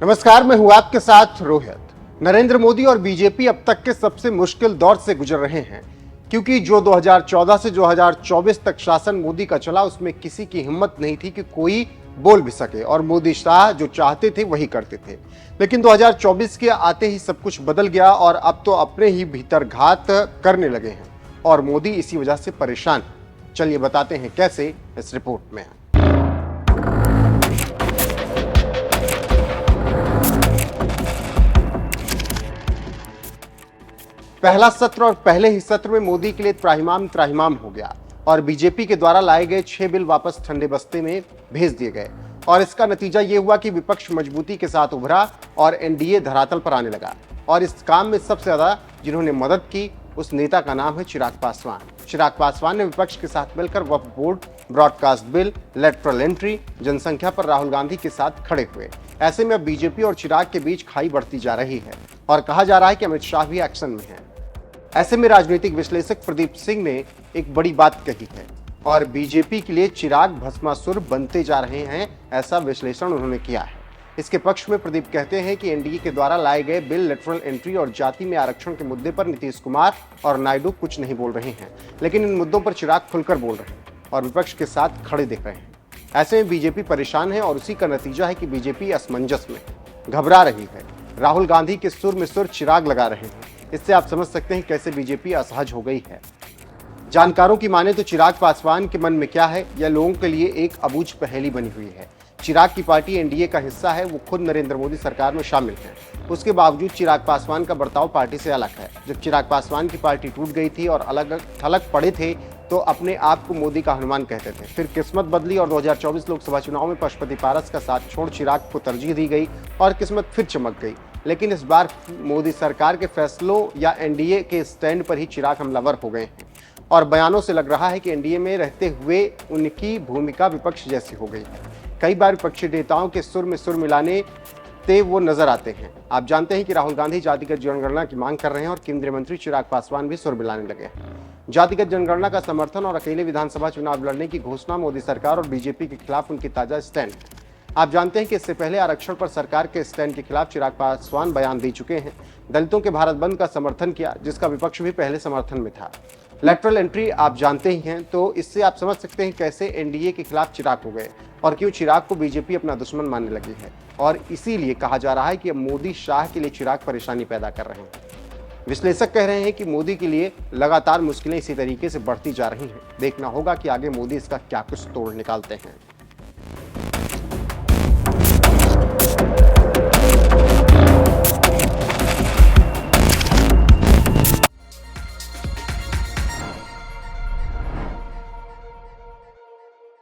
नमस्कार, मैं हूं आपके साथ रोहित। नरेंद्र मोदी और बीजेपी अब तक के सबसे मुश्किल दौर से गुजर रहे हैं, क्योंकि जो 2014 से 2024 तक शासन मोदी का चला, उसमें किसी की हिम्मत नहीं थी कि कोई बोल भी सके और मोदी शाह जो चाहते थे वही करते थे। लेकिन 2024 के आते ही सब कुछ बदल गया और अब तो अपने ही भीतर घात करने लगे हैं और मोदी इसी वजह से परेशान है। चलिए बताते हैं कैसे, इस रिपोर्ट में। पहला सत्र और पहले ही सत्र में मोदी के लिए त्राहिमाम त्राहिमाम हो गया और बीजेपी के द्वारा लाए गए 6 बिल वापस ठंडे बस्ते में भेज दिए गए और इसका नतीजा यह हुआ कि विपक्ष मजबूती के साथ उभरा और एनडीए धरातल पर आने लगा। और इस काम में सबसे ज्यादा जिन्होंने मदद की, उस नेता का नाम है चिराग पासवान। चिराग पासवान ने विपक्ष के साथ मिलकर Waqf board, broadcast bill, lateral entry, जनसंख्या पर राहुल गांधी के साथ खड़े हुए। ऐसे में अब बीजेपी और चिराग के बीच खाई बढ़ती जा रही है और कहा जा रहा है कि अमित शाह भी एक्शन में है। ऐसे में राजनीतिक विश्लेषक प्रदीप सिंह ने एक बड़ी बात कही है और बीजेपी के लिए चिराग भस्मासुर बनते जा रहे हैं, ऐसा विश्लेषण उन्होंने किया है। इसके पक्ष में प्रदीप कहते हैं कि एनडीए के द्वारा लाए गए बिल, लेटरल एंट्री और जाति में आरक्षण के मुद्दे पर नीतीश कुमार और नायडू कुछ नहीं बोल रहे हैं, लेकिन इन मुद्दों पर चिराग खुलकर बोल रहे हैं और विपक्ष के साथ खड़े दिख रहे हैं। ऐसे में बीजेपी परेशान है और उसी का नतीजा है कि बीजेपी असमंजस में घबरा रही है। राहुल गांधी के सुर में सुर चिराग लगा रहे हैं। इससे आप समझ सकते हैं कैसे बीजेपी असहज हो गई है। जानकारों की माने तो चिराग पासवान के मन में क्या है, यह लोगों के लिए एक अबूझ पहेली बनी हुई है। चिराग की पार्टी एनडीए का हिस्सा है, वो खुद नरेंद्र मोदी सरकार में शामिल है। उसके बावजूद चिराग पासवान का बर्ताव पार्टी से अलग है। जब चिराग पासवान की पार्टी टूट गई थी और अलग थलग पड़े थे तो अपने आप को मोदी का हनुमान कहते थे। फिर किस्मत बदली और 2024 लोकसभा चुनाव में पशुपति पारस का साथ छोड़ चिराग को तरजीह दी गई और किस्मत फिर चमक गई। लेकिन इस बार मोदी सरकार के फैसलों या एनडीए के स्टैंड पर ही चिराग हमलावर हो गए हैं और बयानों से लग रहा है कि एनडीए में रहते हुए उनकी भूमिका विपक्ष जैसी हो गई है। कई बार विपक्षी नेताओं के सुर में सुर मिलाने ते वो नजर आते हैं। आप जानते हैं कि राहुल गांधी जातिगत जनगणना की मांग कर रहे हैं और केंद्रीय मंत्री चिराग पासवान भी सुर मिलाने लगे हैं। जातिगत जनगणना का समर्थन और अकेले विधानसभा चुनाव लड़ने की घोषणा मोदी सरकार और बीजेपी के खिलाफ उनकी ताजा स्टैंड है। आप जानते हैं कि इससे पहले आरक्षण पर सरकार के स्टैंड के खिलाफ चिराग पासवान बयान दे चुके हैं। दलितों के भारत बंद का समर्थन किया, जिसका विपक्ष भी पहले समर्थन में था। लेटरल एंट्री आप जानते ही हैं, तो इससे आप समझ सकते हैं कैसे एनडीए के खिलाफ चिराग हो गए और क्यों चिराग को बीजेपी अपना दुश्मन मानने लगी है। और इसीलिए कहा जा रहा है कि अब मोदी शाह के लिए चिराग परेशानी पैदा कर रहे हैं। विश्लेषक कह रहे हैं कि मोदी के लिए लगातार मुश्किलें इसी तरीके से बढ़ती जा रही हैं। देखना होगा कि आगे मोदी इसका क्या कुछ तोड़ निकालते हैं।